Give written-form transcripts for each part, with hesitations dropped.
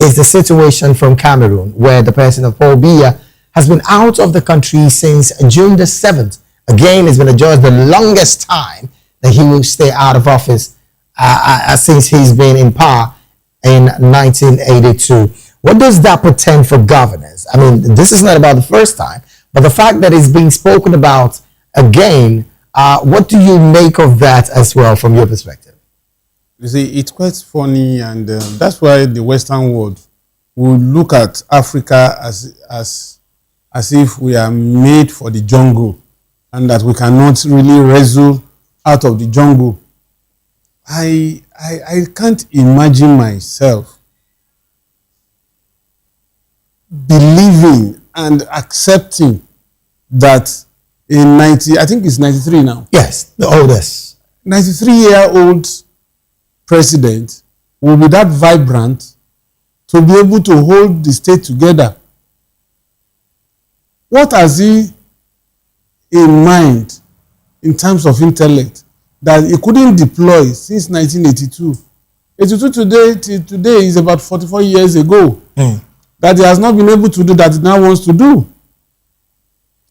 is the situation from Cameroon, where the president Paul Biya has been out of the country since June the 7th. Again, it's been adjudged the longest time that he will stay out of office since he's been in power in 1982. What does that portend for governance? I mean, this is not about the first time, but the fact that it's being spoken about again, what do you make of that as well from your perspective? You see, it's quite funny, and that's why the Western world will look at Africa as if we are made for the jungle and that we cannot really wrestle out of the jungle. I can't imagine myself believing and accepting that in I think it's 93 now. Yes, the oldest. 93-year-old president will be that vibrant to be able to hold the state together. What has he in mind in terms of intellect that he couldn't deploy since 1982? 82 today is about 44 years ago. That he has not been able to do that he now wants to do.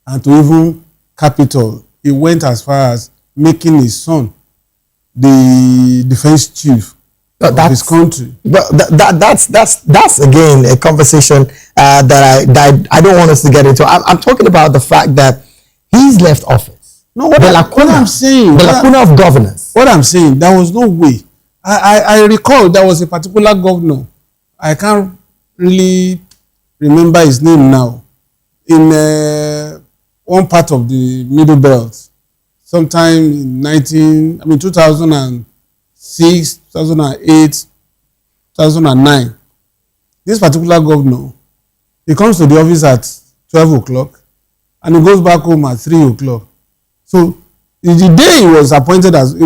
And to even capital, he went as far as making his son the defense chief of his country. But that's again a conversation that I don't want us to get into. I'm talking about the fact that he's left office. No, what I'm saying, the lacuna of governance. What I'm saying, there was no way. I recall there was a particular governor. I can't really remember his name now. In one part of the Middle Belt, sometime in 2006, 2008, 2009. This particular governor, he comes to the office at 12 o'clock and he goes back home at 3 o'clock. So the day he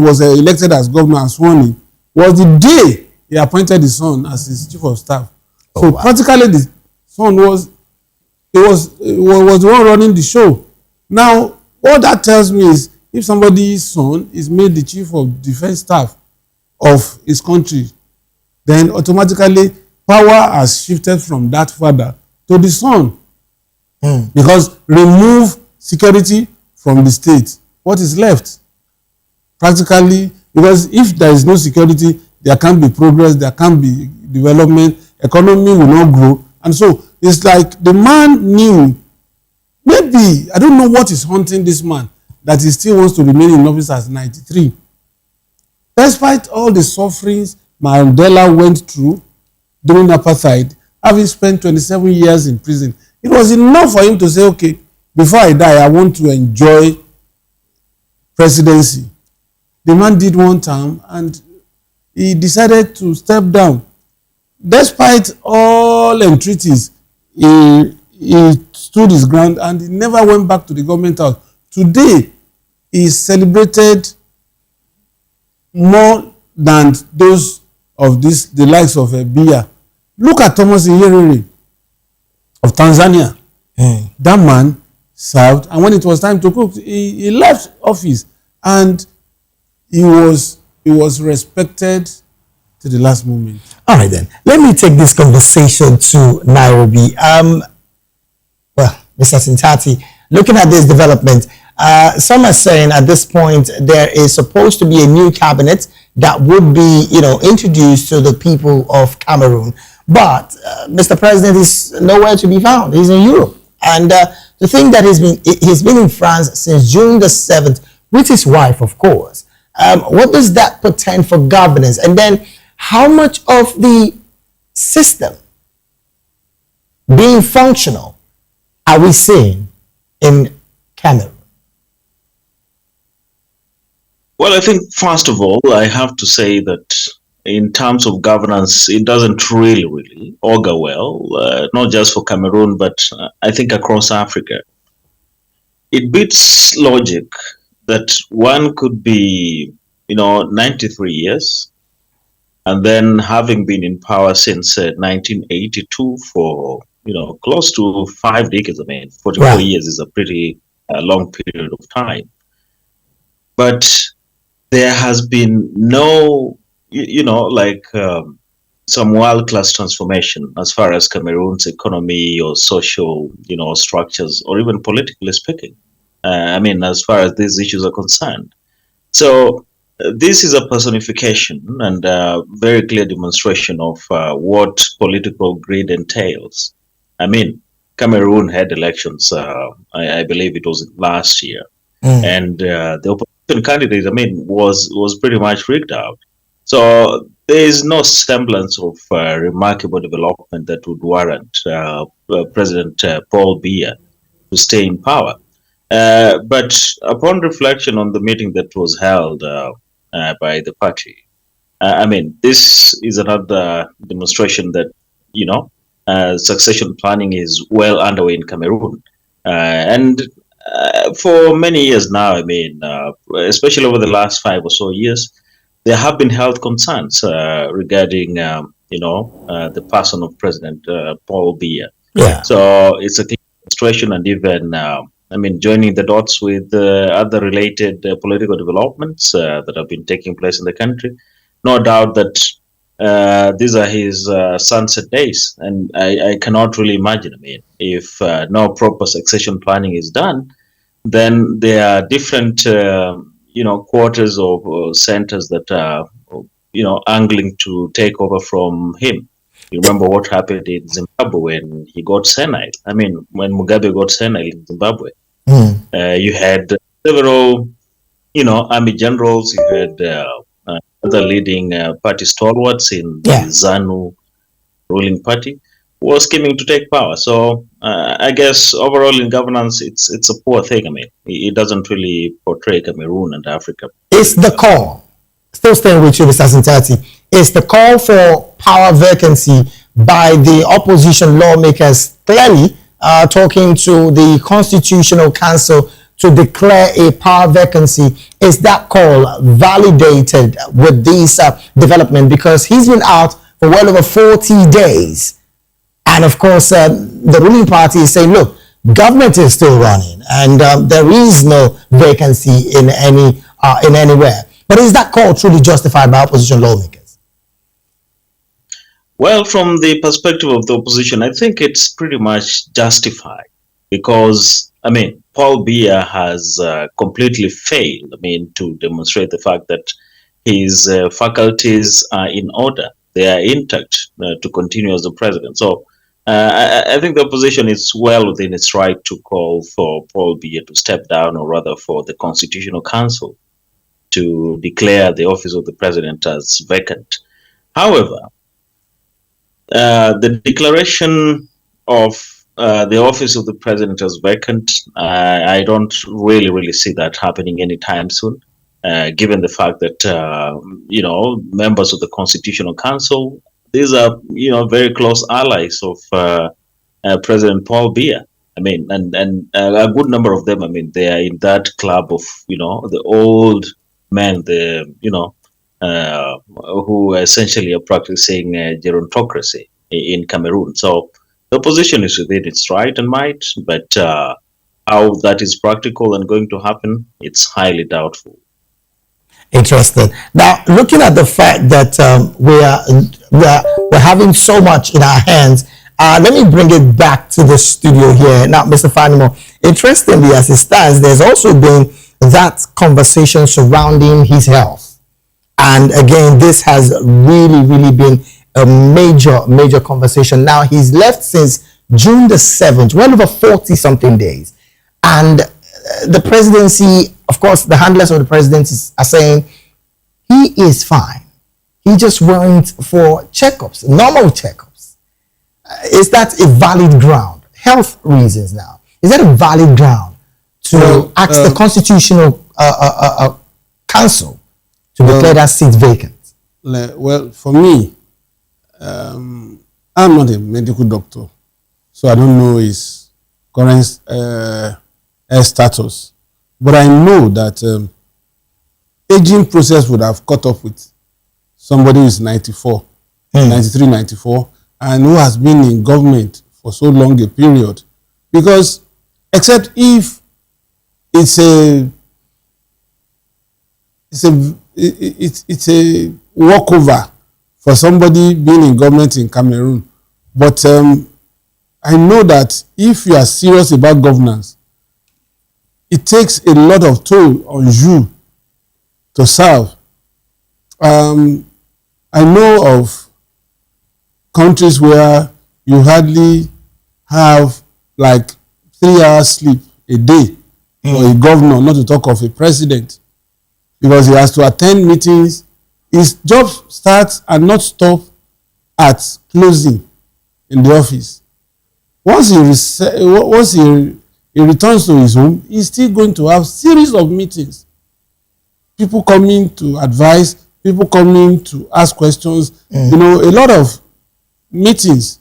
was elected as governor and sworn in was the day he appointed his son as his chief of staff. So practically the son was the one running the show. Now, what that tells me is if somebody's son is made the chief of defense staff of his country, then automatically power has shifted from that father to the son. Because remove security from the state, what is left? Practically, because if there is no security, there can't be progress, there can't be development, economy will not grow. And so it's like the man knew, maybe, I don't know what is haunting this man, that he still wants to remain in office as 93. Despite all the sufferings Mandela went through during apartheid, having spent 27 years in prison, it was enough for him to say, okay, before I die, I want to enjoy presidency. The man did one term and he decided to step down. Despite all entreaties, he stood his ground and he never went back to the government house. Today, he is celebrated more than those of the likes of Biya. Look at Thomas Nyerere of Tanzania. That man served, and when it was time to cook, he left office, and he was respected to the last moment. All right, then. Let me take this conversation to Nairobi. Well, Mr. Sintati, looking at this development, some are saying at this point there is supposed to be a new cabinet that would be, introduced to the people of Cameroon. But Mr. President is nowhere to be found. He's in Europe. And the thing that he's been in France since June the 7th with his wife, of course. What does that portend for governance? And then how much of the system being functional are we seeing in Cameroon? Well, I think, first of all, I have to say that in terms of governance, it doesn't really augur well, not just for Cameroon, but I think across Africa. It beats logic that one could be, 93 years, and then having been in power since 1982 for, close to 5 decades. I mean, 44 years is a pretty long period of time. But there has been no, some world-class transformation as far as Cameroon's economy or social, structures, or even politically speaking. As far as these issues are concerned. So this is a personification and a very clear demonstration of what political greed entails. I mean, Cameroon had elections. I believe it was last year, Mm. and the opposition candidate, was pretty much rigged out. So there is no semblance of remarkable development that would warrant President Paul Biya to stay in power. But upon reflection on the meeting that was held by the party, this is another demonstration that, succession planning is well underway in Cameroon. And For many years now, especially over the last 5 or so years, there have been health concerns regarding, the person of President Paul Biya. Yeah. So it's a clear demonstration, and even joining the dots with other related political developments that have been taking place in the country. No doubt that these are his sunset days, and I cannot really imagine. If no proper succession planning is done, then there are different, quarters of centers that are, angling to take over from him. You remember what happened in Zimbabwe when he got senile. When Mugabe got senile in Zimbabwe, Mm. you had several, army generals. You had other leading party stalwarts in the Yeah. ZANU ruling party who was scheming to take power. So I guess overall in governance, it's a poor thing. It doesn't really portray Cameroon and Africa It's very the well. call. Still staying with you, Mr. Sintati. It's the call for power vacancy by the opposition lawmakers, clearly talking to the Constitutional Council to declare a power vacancy. Is that call validated with this development? Because he's been out for well over 40 days. And of course, the ruling party is saying, look, government is still running and there is no vacancy in anywhere. But is that call truly justified by opposition lawmakers? Well, from the perspective of the opposition, I think it's pretty much justified because, Paul Biya has completely failed, to demonstrate the fact that his faculties are in order. They are intact to continue as the president. So I think the opposition is well within its right to call for Paul Biya to step down, or rather for the Constitutional Council to declare the office of the president as vacant. However, the declaration of the office of the president as vacant, I don't really see that happening anytime soon, given the fact that, members of the Constitutional Council, these are, very close allies of President Paul Biya. And a good number of them, they are in that club of, the old men, who essentially are practicing gerontocracy in Cameroon. So the opposition is within its right and might, but how that is practical and going to happen, it's highly doubtful. Interesting. Now, looking at the fact that we're having so much in our hands, let me bring it back to the studio here. Now, Mr. Fanimo, interestingly, as it stands, there's also been that conversation surrounding his health. And again, this has really been a major conversation. Now, he's left since June the 7th, well over 40 something days. And the presidency, of course, the handlers of the presidency are saying he is fine. He just went for checkups, normal checkups. Is that a valid ground? Health reasons now. Is that a valid ground to ask the Constitutional Council to declare that seat vacant? Well, for me, I'm not a medical doctor, so I don't know his current health status. But I know that aging process would have caught up with somebody who is 94, 93, 94, and who has been in government for so long a period. Because except if it's a walkover for somebody being in government in Cameroon. But I know that if you are serious about governance, it takes a lot of toll on you to serve. I know of countries where you hardly have like 3 hours sleep a day for a governor, not to talk of a president, because he has to attend meetings. His job starts and not stop at closing in the office. Once he returns to his home, he's still going to have series of meetings. People coming to advise, people coming to ask questions. You know, a lot of meetings.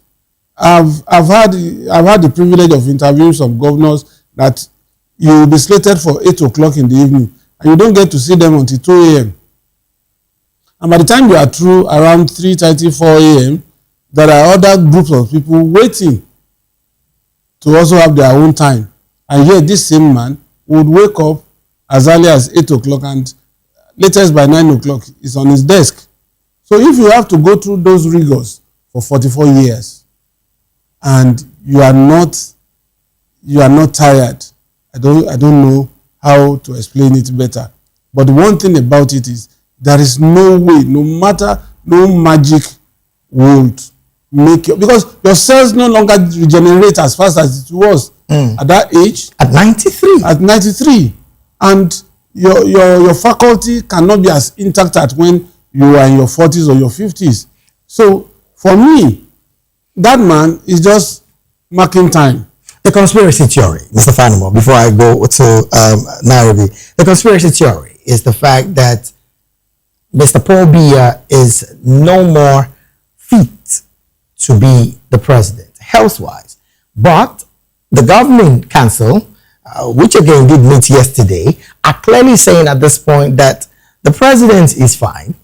I've had the privilege of interviewing some governors that you will be slated for 8 o'clock in the evening, and you don't get to see them until 2 a.m. And by the time you are through around 3:30, 4 a.m., there are other groups of people waiting to also have their own time. And yet this same man would wake up as early as 8 o'clock and latest by 9 o'clock is on his desk. So if you have to go through those rigors for 44 years and you are not tired, I don't know how to explain it better. But the one thing about it is there is no way, no magic would make you, because your cells no longer regenerate as fast as it was at that age. At 93. At 93. And your faculty cannot be as intact as when you are in your 40s or your 50s. So for me, that man is just marking time. The conspiracy theory, Mr. Fanimo, before I go to Nairobi, the conspiracy theory is the fact that Mr. Paul Biya is no more fit to be the president, health-wise. But the governing council, which again did meet yesterday, are clearly saying at this point that the president is fine.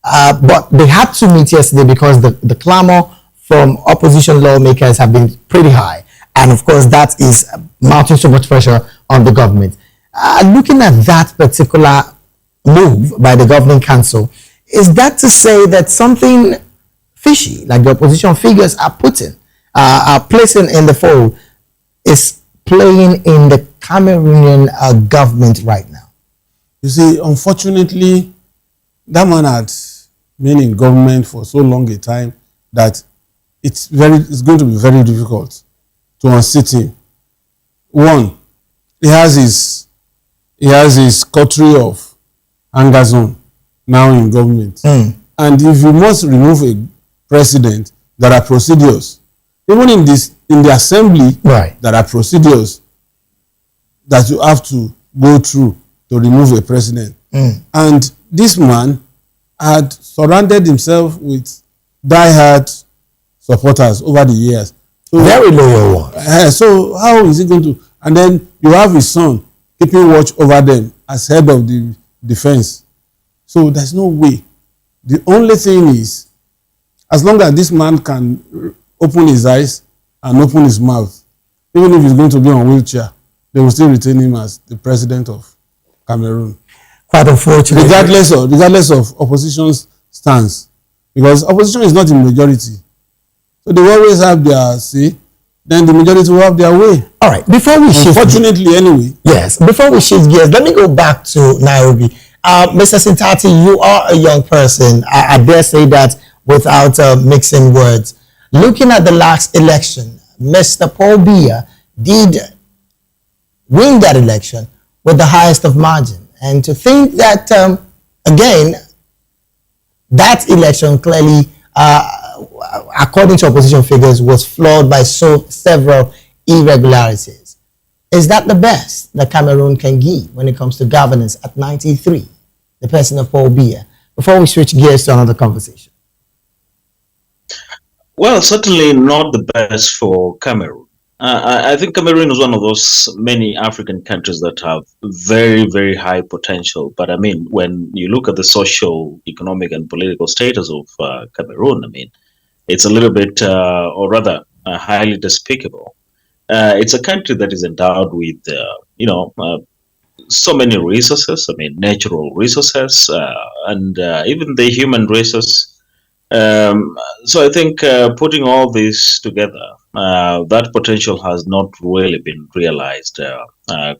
But they had to meet yesterday because the clamor from opposition lawmakers have been pretty high. And of course, that is mounting so much pressure on the government. Looking at that particular move by the governing council, is that to say that something fishy, like the opposition figures are placing in the fold, is playing in the Cameroonian government right now? You see, unfortunately, that man had been in government for so long a time that it's going to be very difficult to unseat him. One, he has his coterie of anger zone now in government. And if you must remove a president, there are procedures. Even in the assembly, right, there are procedures that you have to go through to remove a president. And this man had surrounded himself with die-hard supporters over the years. So, very loyal ones. So how is he going to? And then you have his son keeping watch over them as head of the defense. So there's no way. The only thing is, as long as this man can open his eyes and open his mouth, even if he's going to be on a wheelchair, they will still retain him as the president of Cameroon. Quite unfortunate. Regardless of opposition's stance. Because opposition is not in majority. So they will always have their say, then the majority will have their way. All right, before we shift... Unfortunately, anyway. Yes, before we shift gears, let me go back to Nairobi. Mr. Sintati, you are a young person. I dare say that without mixing words. Looking at the last election, Mr. Paul Biya did win that election with the highest of margin. And to think that, again, that election clearly, according to opposition figures, was flawed by several irregularities. Is that the best that Cameroon can give when it comes to governance at 93, the person of Paul Biya? Before we switch gears to another conversation. Well, certainly not the best for Cameroon. I think Cameroon is one of those many African countries that have very, very high potential. But I mean, when you look at the social, economic, and political status of Cameroon, I mean, it's a little bit, or rather, highly despicable. It's a country that is endowed with, so many resources. I mean, natural resources, and even the human resources. So I think putting all this together, that potential has not really been realized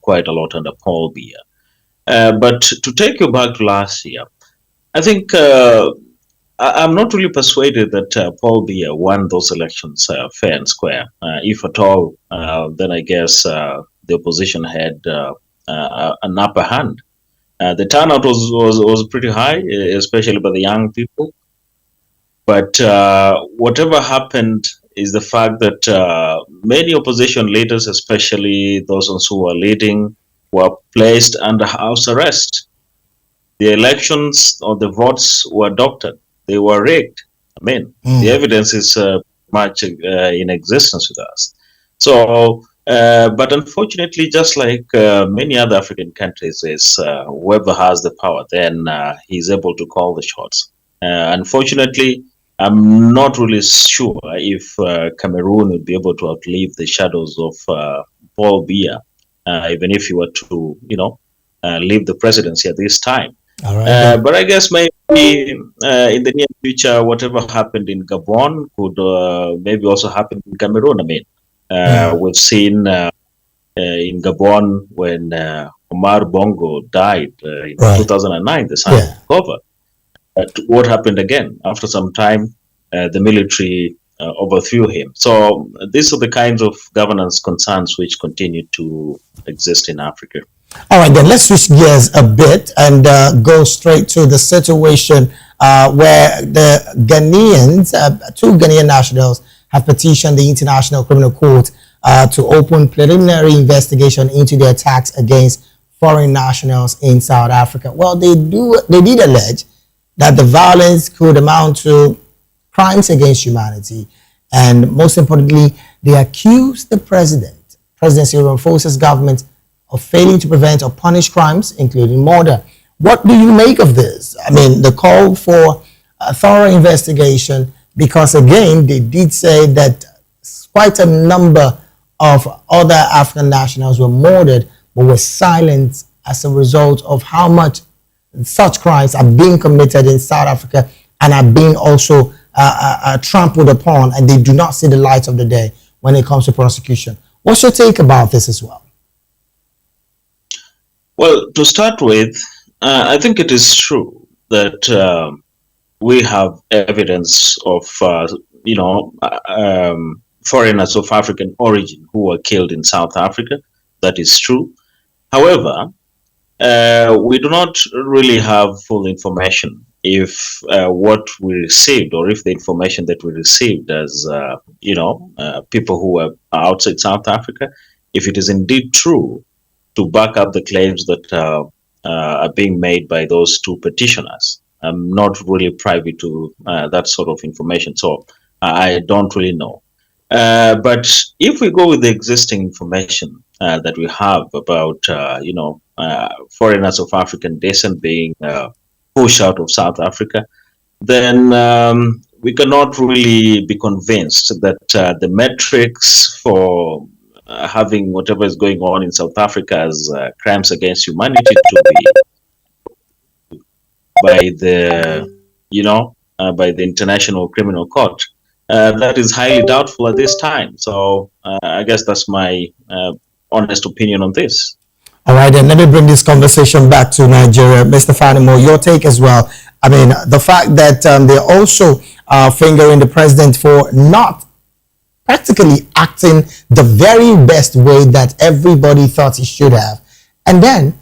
quite a lot under Paul Biya. But to take you back to last year, I think I'm not really persuaded that Paul Biya won those elections fair and square. If at all, then I guess the opposition had an upper hand. The turnout was pretty high, especially by the young people. But whatever happened is the fact that many opposition leaders, especially those ones who were leading, were placed under house arrest. The elections or the votes were doctored. They were rigged. I mean, the evidence is much in existence with us. So, but unfortunately, just like many other African countries, is whoever has the power, then he's able to call the shots. Unfortunately, I'm not really sure if Cameroon will be able to outlive the shadows of Paul Biya, even if he were to, leave the presidency at this time. All right. But I guess maybe in the near future, whatever happened in Gabon could maybe also happen in Cameroon. I mean, we've seen in Gabon when Omar Bongo died in Right. 2009, the son of cover. What happened again? After some time, the military overthrew him. So these are the kinds of governance concerns which continue to exist in Africa. All right, then let's switch gears a bit and go straight to the situation where the Ghanaians, two Ghanaian nationals, have petitioned the International Criminal Court to open preliminary investigation into the attacks against foreign nationals in South Africa. Well, they did allege that the violence could amount to crimes against humanity, and most importantly, they accuse the President Cyril Ramaphosa's government of failing to prevent or punish crimes, including murder. What do you make of this? I mean, the call for a thorough investigation, because again, they did say that quite a number of other African nationals were murdered, but were silenced as a result of how much such crimes are being committed in South Africa and are being also trampled upon, and they do not see the light of the day when it comes to prosecution. What's your take about this as well? Well, to start with, I think it is true that we have evidence of, foreigners of African origin who were killed in South Africa. That is true. However, we do not really have full information if what we received, or if the information that we received as, people who were outside South Africa, if it is indeed true, to back up the claims that are being made by those two petitioners. I'm not really privy to that sort of information, so I don't really know. But if we go with the existing information that we have about, foreigners of African descent being pushed out of South Africa, then we cannot really be convinced that the metrics for having whatever is going on in South Africa as crimes against humanity to be by the, by the International Criminal Court. That is highly doubtful at this time. So I guess that's my honest opinion on this. All right, then let me bring this conversation back to Nigeria. Mr. Fanimo, your take as well. I mean, the fact that they're also fingering the president for not practically acting the very best way that everybody thought he should have. And then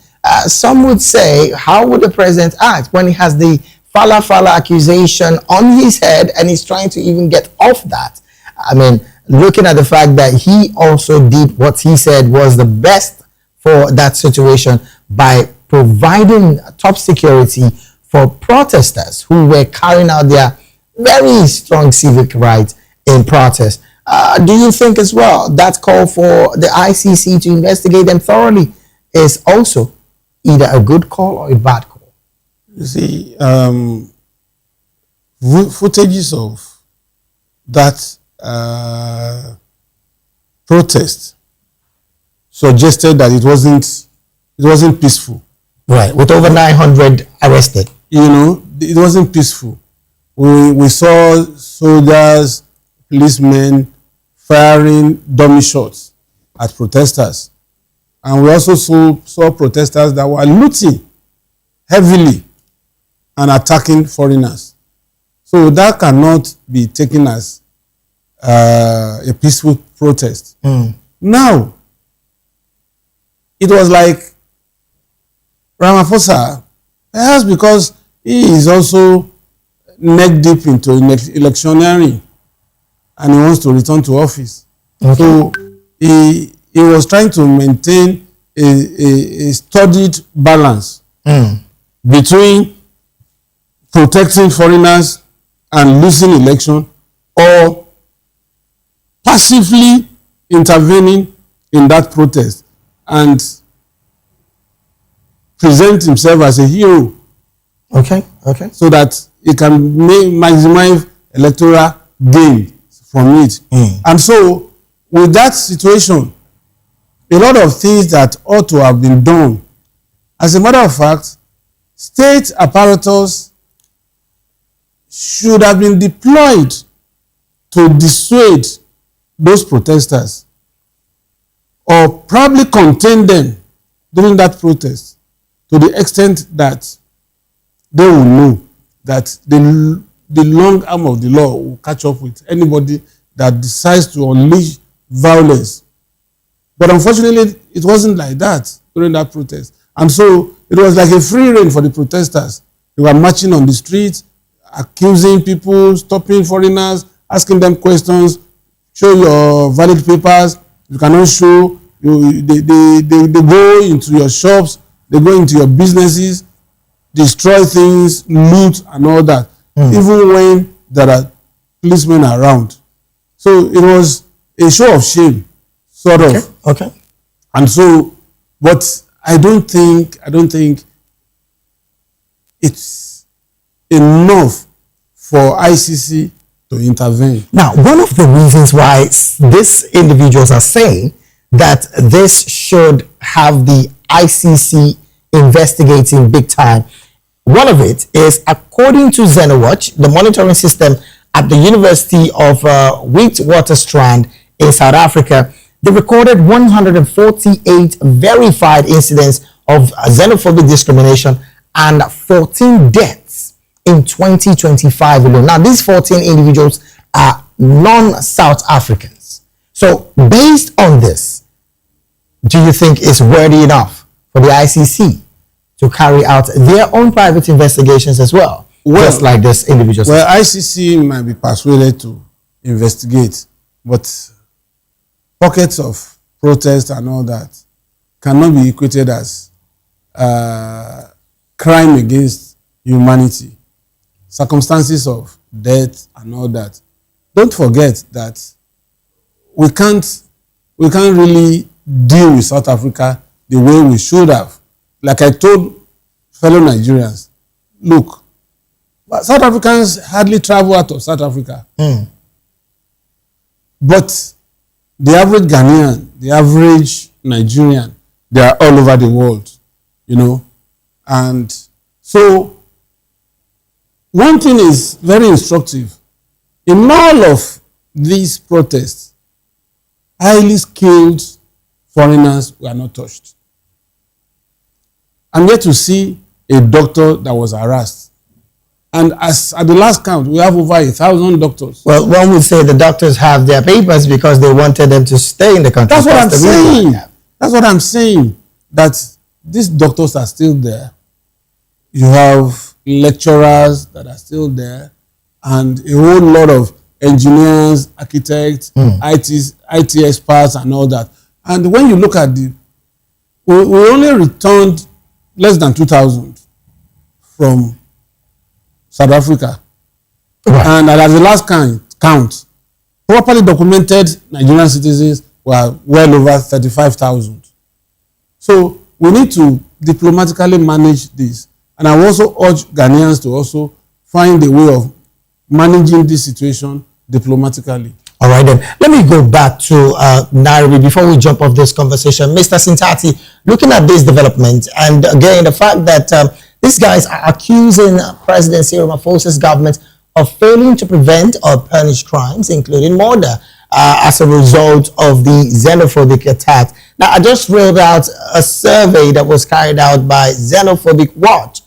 some would say, how would the president act when he has the Fala accusation on his head and he's trying to even get off that? I mean, looking at the fact that he also did what he said was the best for that situation by providing top security for protesters who were carrying out their very strong civic rights in protest. Do you think as well that call for the ICC to investigate them thoroughly is also either a good call or a bad call? You see, footages of that protest suggested that it wasn't peaceful. Right, with over 900 arrested. It wasn't peaceful. We saw soldiers, policemen firing dummy shots at protesters. And we also saw protesters that were looting heavily and attacking foreigners. So that cannot be taken as a peaceful protest. Now, it was like Ramaphosa, perhaps because he is also neck deep into electioneering and he wants to return to office. Okay. So he was trying to maintain a studied balance between protecting foreigners and losing election, or passively intervening in that protest and present himself as a hero. Okay. So that he can maximize electoral gain from it. And so, with that situation, a lot of things that ought to have been done. As a matter of fact, state apparatus should have been deployed to dissuade those protesters or probably contain them during that protest to the extent that they will know that the long arm of the law will catch up with anybody that decides to unleash violence. But unfortunately, it wasn't like that during that protest. And so it was like a free rein for the protesters. They were marching on the streets, accusing people, stopping foreigners, asking them questions, show your valid papers. You cannot show. They go into your shops, they go into your businesses, destroy things, loot and all that, even when there are policemen around. So it was a show of shame, sort of. Okay. And so, but I don't think it's enough for ICC to intervene. Now, one of the reasons why these individuals are saying that this should have the ICC investigating big time, one of it is, according to Zenowatch, the monitoring system at the University of Witwatersrand in South Africa, they recorded 148 verified incidents of xenophobic discrimination and 14 deaths in 2025 alone. Now, these 14 individuals are non-South Africans. So, based on this, do you think it's worthy enough for the ICC to carry out their own private investigations as well, just like this individual? Well, ICC might be persuaded to investigate, but pockets of protest and all that cannot be equated as crime against humanity, circumstances of death and all that. Don't forget that we can't really deal with South Africa the way we should have. Like I told fellow Nigerians, look, South Africans hardly travel out of South Africa. But the average Ghanaian, the average Nigerian, they are all over the world, you know. And so one thing is very instructive. In all of these protests, highly skilled foreigners were not touched. I'm yet to see a doctor that was harassed. And as at the last count, we have over 1,000 doctors. Well, one would say the doctors have their papers because they wanted them to stay in the country. That's what I'm saying. That's what I'm saying. That these doctors are still there. You have lecturers that are still there, and a whole lot of engineers, architects, IT experts, and all that. And when you look at we only returned less than 2,000 from South Africa. Right. And at the last count, properly documented Nigerian citizens were well over 35,000. So we need to diplomatically manage this. And I also urge Ghanaians to also find a way of managing this situation diplomatically. All right, then. Let me go back to Nairobi before we jump off this conversation. Mr. Sintati, looking at this development, and again, the fact that these guys are accusing President Cyril Ramaphosa's government of failing to prevent or punish crimes, including murder, as a result of the xenophobic attacks. Now, I just read out a survey that was carried out by Xenophobic Watch,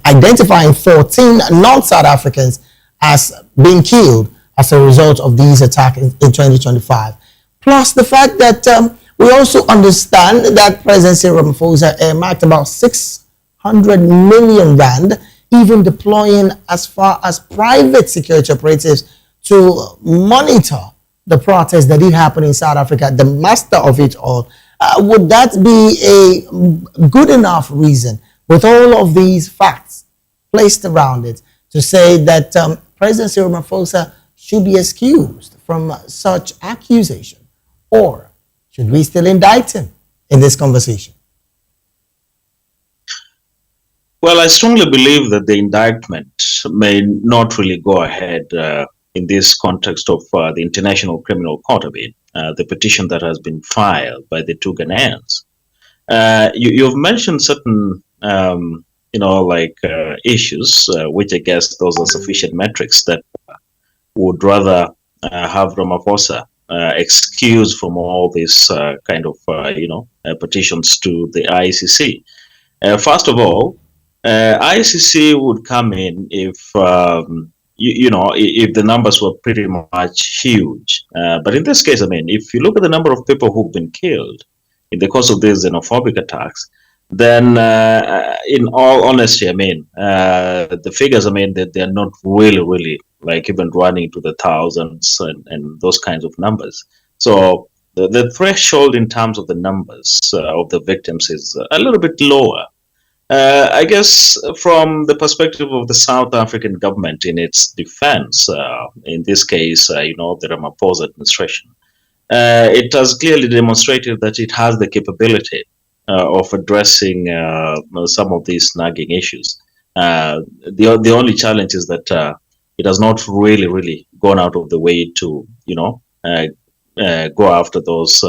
identifying 14 non-South Africans as being killed as a result of these attacks in 2025. Plus the fact that we also understand that President Cyril Ramaphosa earmarked about 600 million rand, even deploying as far as private security operatives to monitor the protests that did happen in South Africa, the master of it all. Would that be a good enough reason, with all of these facts placed around it, to say that President Cyril Ramaphosa should be excused from such accusation? Or should we still indict him in this conversation? Well, I strongly believe that the indictment may not really go ahead in this context of the International Criminal Court. The petition that has been filed by the two Ghanaians. You've mentioned certain, issues, which I guess those are sufficient metrics that would rather have Ramaphosa excused from all these petitions to the ICC. First of all, ICC would come in if if the numbers were pretty much huge. But in this case, if you look at the number of people who've been killed in the course of these xenophobic attacks, then in all honesty, the figures, that they're not really like even running to the thousands and those kinds of numbers. So the threshold in terms of the numbers of the victims is a little bit lower. I guess from the perspective of the South African government in its defense, in this case, the Ramaphosa administration, it has clearly demonstrated that it has the capability of addressing some of these nagging issues. The only challenge is that it has not really gone out of the way to, go after those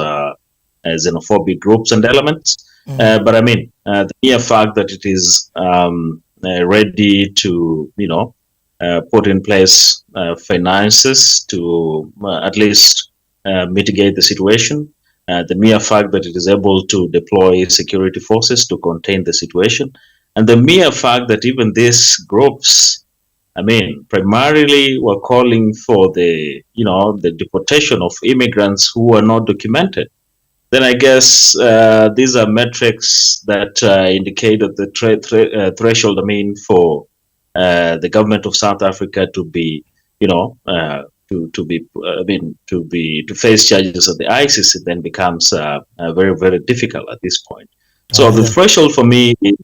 xenophobic groups and elements. But the mere fact that it is ready to, put in place finances to at least mitigate the situation, the mere fact that it is able to deploy security forces to contain the situation, and the mere fact that even these groups, primarily were calling for the deportation of immigrants who were not documented, then I guess these are metrics that indicate that the threshold, for the government of South Africa to be, to face charges at the ICC then becomes very difficult at this point. So the threshold for me is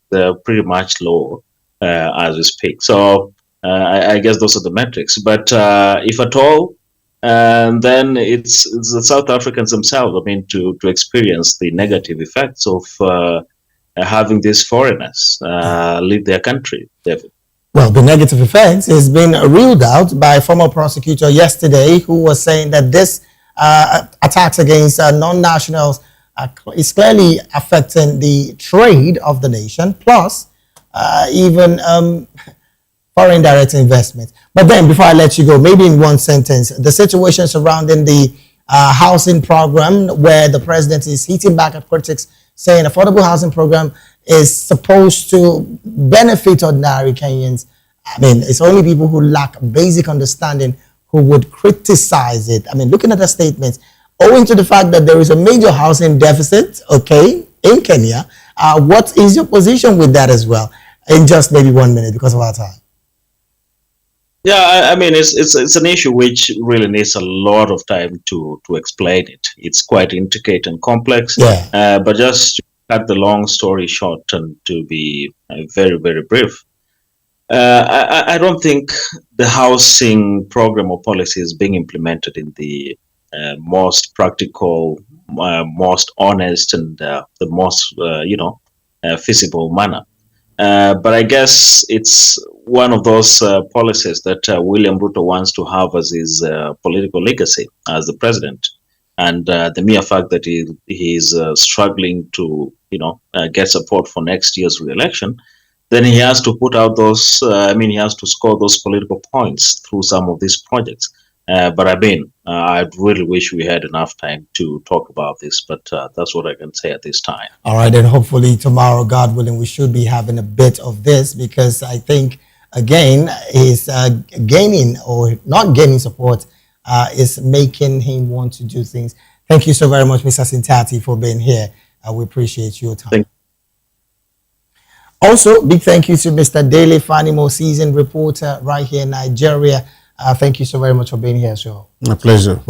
pretty much low as we speak. So I guess those are the metrics. But if at all, and then it's the South Africans themselves, to experience the negative effects of having these foreigners leave their country, David. Well, the negative effects has been ruled out by a former prosecutor yesterday, who was saying that this attacks against non-nationals is clearly affecting the trade of the nation, plus even foreign direct investment. But then, before I let you go, maybe in one sentence, the situation surrounding the housing program, where the president is hitting back at critics, saying affordable housing program is supposed to benefit ordinary Kenyans. It's only people who lack basic understanding who would criticize it. Looking at the statements, owing to the fact that there is a major housing deficit, in Kenya, what is your position with that as well? In just maybe 1 minute, because of our time. Yeah, it's an issue which really needs a lot of time to explain it. It's quite intricate and complex. Yeah. But just to cut the long story short and to be very brief, I don't think the housing program or policy is being implemented in the most practical, most honest, and the most feasible manner. But I guess it's one of those policies that William Ruto wants to have as his political legacy as the president. And the mere fact that he is struggling to, get support for next year's re-election, then he has to put out those, he has to score those political points through some of these projects. But I really wish we had enough time to talk about this, but that's what I can say at this time. All right, and hopefully tomorrow, God willing, we should be having a bit of this, because I think, again, is gaining or not gaining support is making him want to do things. Thank you so very much, Mr. Sintati, for being here. We appreciate your time. Also, big thank you to Mr. Daily Fanimo, seasoned reporter right here in Nigeria. Thank you so very much for being here, sir. My pleasure.